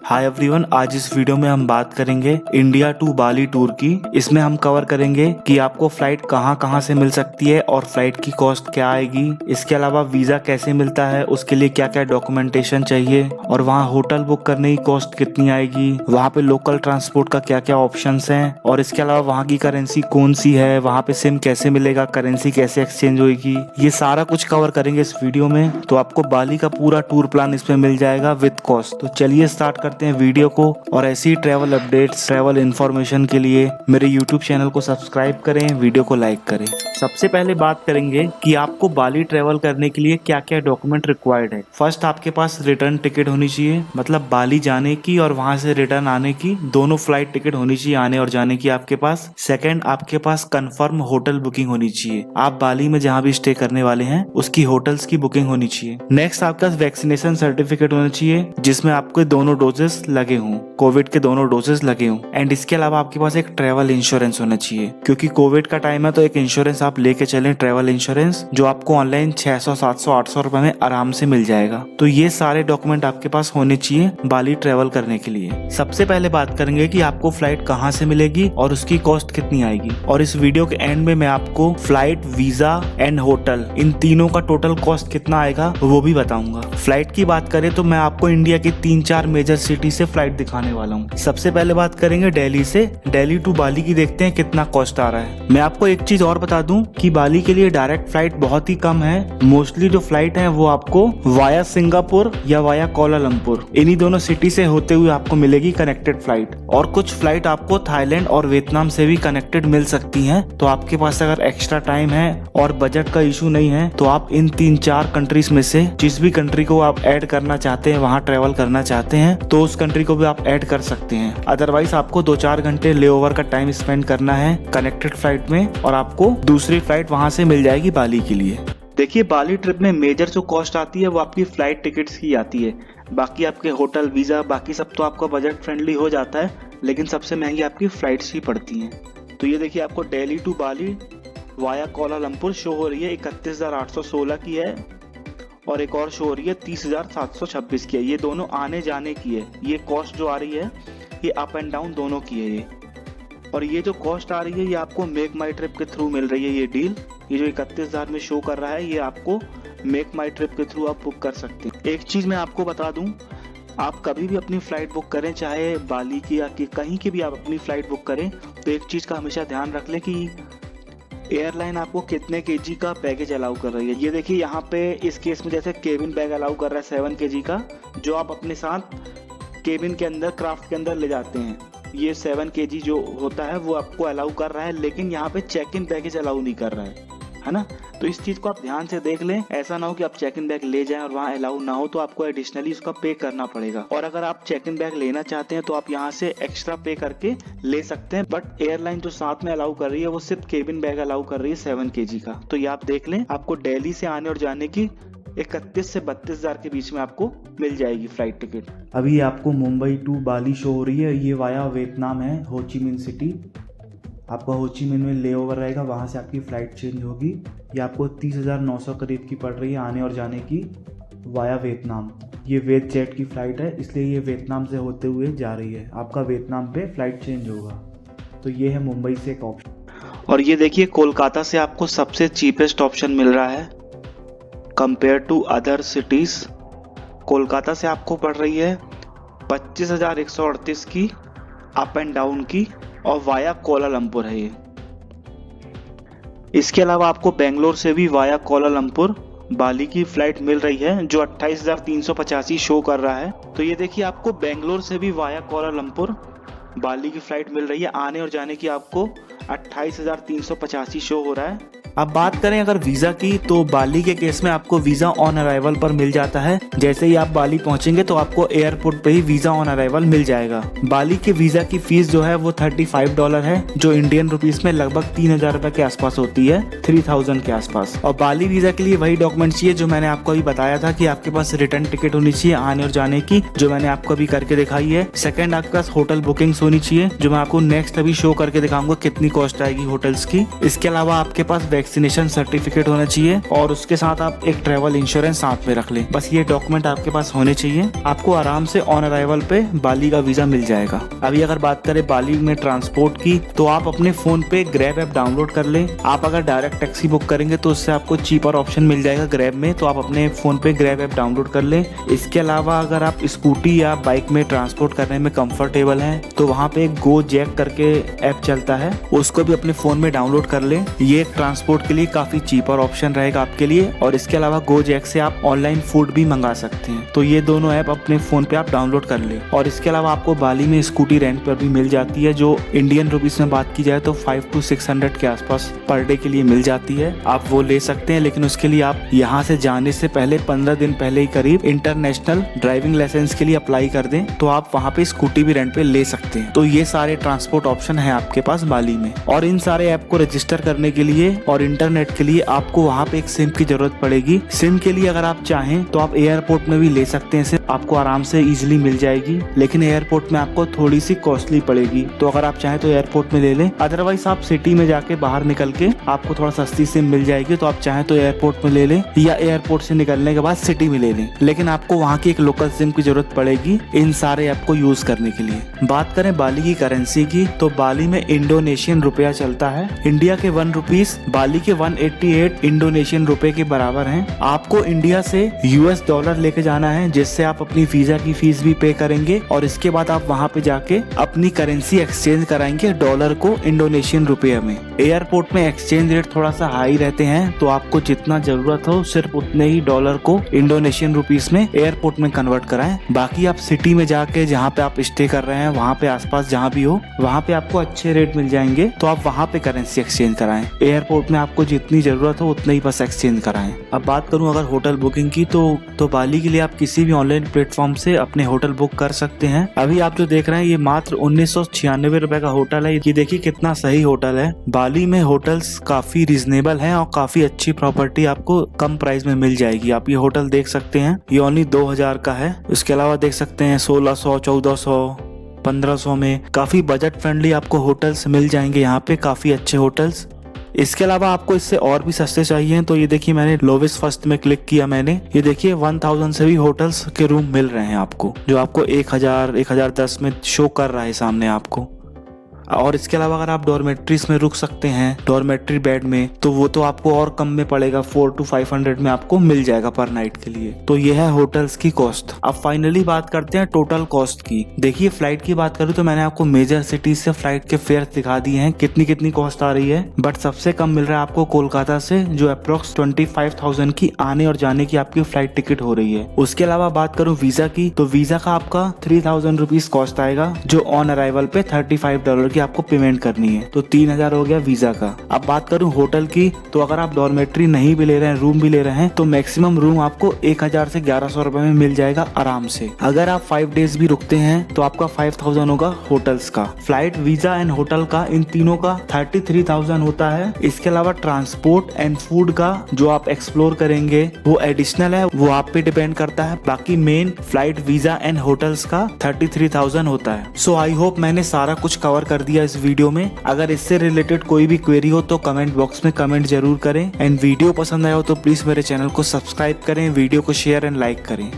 Hi everyone, आज इस video में हम बात करेंगे इंडिया टू बाली टूर की। इसमें हम कवर करेंगे कि आपको फ्लाइट कहां कहां से मिल सकती है और फ्लाइट की कॉस्ट क्या आएगी। इसके अलावा वीजा कैसे मिलता है, उसके लिए क्या क्या डॉक्यूमेंटेशन चाहिए और वहां होटल बुक करने की कॉस्ट कितनी आएगी, वहां पे लोकल ट्रांसपोर्ट का क्या क्या ऑप्शंस हैं और इसके अलावा वहां की करेंसी कौन सी है, वहां पे सिम कैसे मिलेगा, करेंसी कैसे एक्सचेंज होगी, ये सारा कुछ कवर करेंगे इस वीडियो में। तो आपको बाली का पूरा टूर प्लान इसमें मिल जाएगा विद कॉस्ट। तो चलिए स्टार्ट करते हैं वीडियो को। और ऐसी ट्रैवल अपडेट्स, ट्रैवल इन्फॉर्मेशन के लिए मेरे यूट्यूब चैनल को सब्सक्राइब करें, वीडियो को लाइक करें। सबसे पहले बात करेंगे कि आपको बाली ट्रैवल करने के लिए क्या क्या डॉक्यूमेंट रिक्वायर्ड है। फर्स्ट, आपके पास रिटर्न टिकट होनी चाहिए, मतलब बाली जाने की और वहां से रिटर्न आने की दोनों फ्लाइट टिकट होनी चाहिए, आने और जाने की आपके पास। सेकंड, आपके पास कंफर्म होटल बुकिंग होनी चाहिए, आप बाली में जहां भी स्टे करने वाले हैं उसकी होटल्स की बुकिंग होनी चाहिए। नेक्स्ट, आपके पास वैक्सीनेशन सर्टिफिकेट होना चाहिए जिसमें आपके दोनों डोजेस लगे हों, कोविड के दोनों डोजेस लगे हों। एंड इसके अलावा आपके पास एक ट्रैवल इंश्योरेंस होना चाहिए, क्योंकि कोविड का टाइम है तो एक इंश्योरेंस आप लेके चलें, ट्रैवल इंश्योरेंस, जो आपको ऑनलाइन 600, 700, 800 रुपए में आराम से मिल जाएगा। तो ये सारे डॉक्यूमेंट आपके पास होने चाहिए बाली ट्रैवल करने के लिए। सबसे पहले बात करेंगे कि आपको फ्लाइट कहाँ से मिलेगी और उसकी कॉस्ट कितनी आएगी। और इस वीडियो के एंड में मैं आपको फ्लाइट, वीजा एंड होटल, इन तीनों का टोटल कॉस्ट कितना आएगा वो भी बताऊंगा। फ्लाइट की बात करें तो मैं आपको इंडिया की 3-4 मेजर सिटी से फ्लाइट दिखाने वाला हूँ। सबसे पहले बात करेंगे दिल्ली से। दिल्ली टू बाली की देखते हैं कितना कॉस्ट आ रहा है। मैं आपको एक चीज और बता दूं कि बाली के लिए डायरेक्ट फ्लाइट बहुत ही कम है। मोस्टली जो फ्लाइट है वो आपको वाया सिंगापुर या वाया कोलालमपुर, इन्हीं दोनों सिटी से होते हुए आपको मिलेगी कनेक्टेड फ्लाइट। और कुछ फ्लाइट आपको थाईलैंड और वियतनाम से भी कनेक्टेड मिल सकती हैं। तो आपके पास अगर एक्स्ट्रा टाइम है और बजट का इशू नहीं है तो आप इन 3-4 कंट्रीज में से जिस भी कंट्री को आप ऐड करना चाहते हैं, वहां ट्रेवल करना चाहते हैं, तो उस कंट्री को भी आप ऐड कर सकते हैं। अदरवाइज आपको 2-4 घंटे लेओवर का टाइम स्पेंड करना है कनेक्टेड फ्लाइट में और आपको दूसरी फ्लाइट वहां से मिल जाएगी बाली के लिए। देखिए, बाली ट्रिप में मेजर जो कॉस्ट आती है वो आपकी फ्लाइट टिकट्स की आती है। बाकी आपके होटल, वीजा, बाकी सब तो आपका बजट फ्रेंडली हो जाता है, लेकिन सबसे महंगी आपकी फ्लाइट्स ही पड़ती हैं। तो ये देखिए, आपको Delhi to Bali via Kuala Lumpur show हो रही है 31,816 की है और एक और शो हो रही है 30,726 की है। ये दोनों आने जाने की है। ये कॉस्ट जो आ रही है ये अप एंड डाउन दोनों की है ये। और ये जो कॉस्ट आ रही है ये आपको मेक माई ट्रिप के थ्रू मिल रही है। ये डील, ये जो 31,000 में शो कर रहा है, ये आपको मेक माई ट्रिप के थ्रू आप बुक कर सकते हैं। एक चीज मैं आपको बता दूं, आप कभी भी अपनी फ्लाइट बुक करें, चाहे बाली की या कहीं की भी आप अपनी फ्लाइट बुक करें, तो एक चीज का हमेशा ध्यान रख लें कि एयरलाइन आपको कितने केजी का पैकेज अलाउ कर रही है। ये देखिए, यहाँ पे इस केस में जैसे केबिन बैग अलाउ कर रहा है 7 केजी का, जो आप अपने साथ केबिन के अंदर, क्राफ्ट के अंदर ले जाते हैं। ये 7 केजी जो होता है वो आपको अलाउ कर रहा है, लेकिन यहाँ पे चेक इन बैगेज अलाउ नहीं कर रहा है ना। तो इस चीज को आप ध्यान से देख लें, ऐसा ना हो कि आप चेक इन बैग ले जाएं और वहाँ अलाउ ना हो तो आपको एडिशनली उसका पे करना पड़ेगा। और अगर आप चेक इन बैग लेना चाहते हैं तो आप यहाँ से एक्स्ट्रा पे करके ले सकते हैं, बट एयरलाइन जो साथ में अलाउ कर रही है वो सिर्फ केबिन बैग अलाउ कर रही है 7 केजी का। तो ये आप देख लें, आपको दिल्ली से आने और जाने की 31 से 32,000 के बीच में आपको मिल जाएगी फ्लाइट टिकट। अभी आपको मुंबई टू बाली शो हो रही है, ये वाया वियतनाम है, हो ची मिन सिटी। आपका हो ची मिन में ले ओवर रहेगा, वहाँ से आपकी फ़्लाइट चेंज होगी। ये आपको 30,900 करीब की पड़ रही है आने और जाने की वाया वियतनाम। ये वेट जेट की फ़्लाइट है, इसलिए ये वियतनाम से होते हुए जा रही है। आपका वियतनाम पे फ़्लाइट चेंज होगा। तो ये है मुंबई से एक ऑप्शन। और ये देखिए, कोलकाता से आपको सबसे चीपेस्ट ऑप्शन मिल रहा है compare to other cities. Kolkata से आपको पड़ रही है 25,138 की अप एंड डाउन की और वाया कोलालमपुर है ये। इसके अलावा आपको बेंगलोर से भी वाया कोलालमपुर बाली की फ्लाइट मिल रही है, जो 28,385 शो कर रहा है। तो ये देखिए, आपको बेंगलोर से भी वाया कोलालमपुर बाली की फ्लाइट मिल रही है, आने और जाने की आपको 28,385 शो हो रहा है। अब बात करें अगर वीजा की, तो बाली के केस में आपको वीजा ऑन अराइवल पर मिल जाता है। जैसे ही आप बाली पहुंचेंगे तो आपको एयरपोर्ट पे ही वीजा ऑन अराइवल मिल जाएगा। बाली के वीजा की फीस जो है वो $35 है, जो इंडियन रुपीस में लगभग 3,000 रुपए के आसपास होती है, 3,000 के आसपास। और बाली वीजा के लिए वही डॉक्यूमेंट चाहिए जो मैंने आपको अभी बताया था कि आपके पास रिटर्न टिकट होनी चाहिए आने और जाने की, जो मैंने आपको अभी करके दिखाई है। सेकंड, आपके पास होटल बुकिंग्स होनी चाहिए, जो मैं आपको नेक्स्ट अभी शो करके दिखाऊंगा कितनी कॉस्ट आएगी होटल्स की। इसके अलावा आपके पास वैक्सीनेशन सर्टिफिकेट होना चाहिए और उसके साथ आप एक ट्रैवल इंश्योरेंस साथ में रख लें। बस ये डॉक्यूमेंट आपके पास होने चाहिए। आपको आराम से ऑन अराइवल पे बाली का वीजा मिल जाएगा। अभी अगर बात करें बाली में ट्रांसपोर्ट की, तो आप अपने फोन पे ग्रैब ऐप डाउनलोड कर लें। आप अगर डायरेक्ट टैक्सी बुक करेंगे तो उससे आपको चीपर ऑप्शन मिल जाएगा ग्रैब में, तो आप अपने फोन पे ग्रैब ऐप डाउनलोड कर लें। इसके अलावा अगर आप स्कूटी या बाइक में ट्रांसपोर्ट करने में कंफर्टेबल हैं तो वहाँ पे गो जैक करके ऐप चलता है, उसको भी अपने फोन में डाउनलोड कर लें। ये ट्रांसपोर्ट के लिए काफी चीपर ऑप्शन रहेगा आपके लिए। और इसके अलावा गो जैक से आप ऑनलाइन फूड भी मंगा सकते हैं। तो ये दोनों ऐप अपने फोन पे आप डाउनलोड कर लें। और इसके अलावा आपको बाली में स्कूटी रेंट पर भी मिल जाती है, जो इंडियन रुपीस में बात की जाए तो 500 to 600 के आसपास पर डे के लिए मिल जाती है। आप वो ले सकते हैं, लेकिन उसके लिए आप यहाँ से जाने से पहले 15 दिन पहले ही करीब इंटरनेशनल ड्राइविंग लाइसेंस के लिए अप्लाई कर दें, तो आप वहाँ पे स्कूटी भी रेंट पे ले सकते हैं। तो ये सारे ट्रांसपोर्ट ऑप्शन है आपके पास बाली में। और इन सारे ऐप को रजिस्टर करने के लिए और इंटरनेट के लिए आपको वहाँ पे एक सिम की जरूरत पड़ेगी। सिम के लिए अगर आप चाहें तो आप एयरपोर्ट में भी ले सकते हैं सिम, आपको आराम से इजीली मिल जाएगी, लेकिन एयरपोर्ट में आपको थोड़ी सी कॉस्टली पड़ेगी। तो अगर आप चाहें तो एयरपोर्ट में ले लें, अदरवाइज आप सिटी में जाके बाहर निकल के आपको थोड़ा सस्ती सिम मिल जाएगी। तो आप चाहें तो एयरपोर्ट में ले लें या एयरपोर्ट से निकलने के बाद सिटी में ले लें, लेकिन आपको वहाँ की एक लोकल सिम की जरूरत पड़ेगी इन सारे ऐप को यूज करने के लिए। बात करें बाली की करेंसी की, तो बाली में इंडोनेशियन रुपया चलता है। इंडिया के 1 रुपीस बाली के 188 इंडोनेशियन रुपए के बराबर हैं। आपको इंडिया से US डॉलर लेके जाना है, जिससे आप अपनी वीजा की फीस भी पे करेंगे और इसके बाद आप वहाँ पे जाके अपनी करेंसी एक्सचेंज कराएंगे डॉलर को इंडोनेशियन रुपये में। एयरपोर्ट में एक्सचेंज रेट थोड़ा सा हाई रहते हैं, तो आपको जितना जरूरत हो सिर्फ उतने ही डॉलर को इंडोनेशियन रुपीस में एयरपोर्ट में कन्वर्ट कराएं। बाकी आप सिटी में जाके जहाँ पे आप स्टे कर रहे हैं वहाँ पे आसपास जहाँ भी हो वहाँ पे आपको अच्छे रेट मिल जाएंगे, तो आप वहाँ पे करेंसी एक्सचेंज कराएं। एयरपोर्ट में आपको जितनी जरूरत हो उतने ही बस एक्सचेंज कराएं। अब बात करूँ अगर होटल बुकिंग की, तो बाली के लिए आप किसी भी ऑनलाइन प्लेटफॉर्म से अपने होटल बुक कर सकते हैं। अभी आप जो देख रहे हैं ये मात्र 1996 रुपए का होटल है। ये देखिए कितना सही होटल है। बाली में होटल्स काफी रीजनेबल हैं और काफी अच्छी प्रॉपर्टी आपको कम प्राइस में मिल जाएगी। आप ये होटल देख सकते हैं, ये ओनली 2000 का है। उसके अलावा देख सकते हैं 1600, 1400, 1500 में काफी बजट फ्रेंडली आपको होटल्स मिल जाएंगे यहाँ पे, काफी अच्छे होटल्स। इसके अलावा आपको इससे और भी सस्ते चाहिए तो ये देखिए मैंने लोवेस्ट फर्स्ट में क्लिक किया मैंने, ये देखिए 1000 से भी होटल्स के रूम मिल रहे हैं आपको, जो आपको 1000, 1010 में शो कर रहा है सामने आपको। और इसके अलावा अगर आप डॉर्मेट्रीज में रुक सकते हैं, डॉर्मेट्री बेड में, तो वो तो आपको और कम में पड़ेगा, 400 to 500 में आपको मिल जाएगा पर नाइट के लिए। तो ये है होटल्स की कॉस्ट। अब फाइनली बात करते हैं टोटल कॉस्ट की। देखिए फ्लाइट की बात करूँ तो मैंने आपको मेजर सिटीज से फ्लाइट के फेयर दिखा दिए हैं कितनी कितनी कॉस्ट आ रही है, बट सबसे कम मिल रहा है आपको कोलकाता से, जो अप्रोक्स 25,000 की आने और जाने की आपकी फ्लाइट टिकट हो रही है। उसके अलावा बात करूँ वीजा की, तो वीजा का आपका 3000 रुपीज कॉस्ट आएगा, जो ऑन अराइवल पे $35 आपको पेमेंट करनी है, तो 3000 हो गया वीजा का। अब बात करूं होटल की, तो अगर आप डॉर्मेट्री नहीं भी ले रहे हैं, रूम भी ले रहे हैं, तो मैक्सिमम रूम आपको 1000 से 1100 रुपए में मिल जाएगा आराम से। अगर आप 5 डेज भी रुकते हैं तो आपका 5000 होगा होटल्स का। फ्लाइट, वीजा एंड होटल का, इन तीनों का 33,000 होता है। इसके अलावा ट्रांसपोर्ट एंड फूड का जो आप एक्सप्लोर करेंगे वो एडिशनल है, वो आप पे डिपेंड करता है। बाकी main flight, visa and hotels का 33,000 होता है। सो आई होप मैंने सारा कुछ कवर कर दिया इस वीडियो में। अगर इससे रिलेटेड कोई भी क्वेरी हो तो कमेंट बॉक्स में कमेंट जरूर करें, एंड वीडियो पसंद आया हो तो प्लीज मेरे चैनल को सब्सक्राइब करें, वीडियो को शेयर एंड लाइक करें।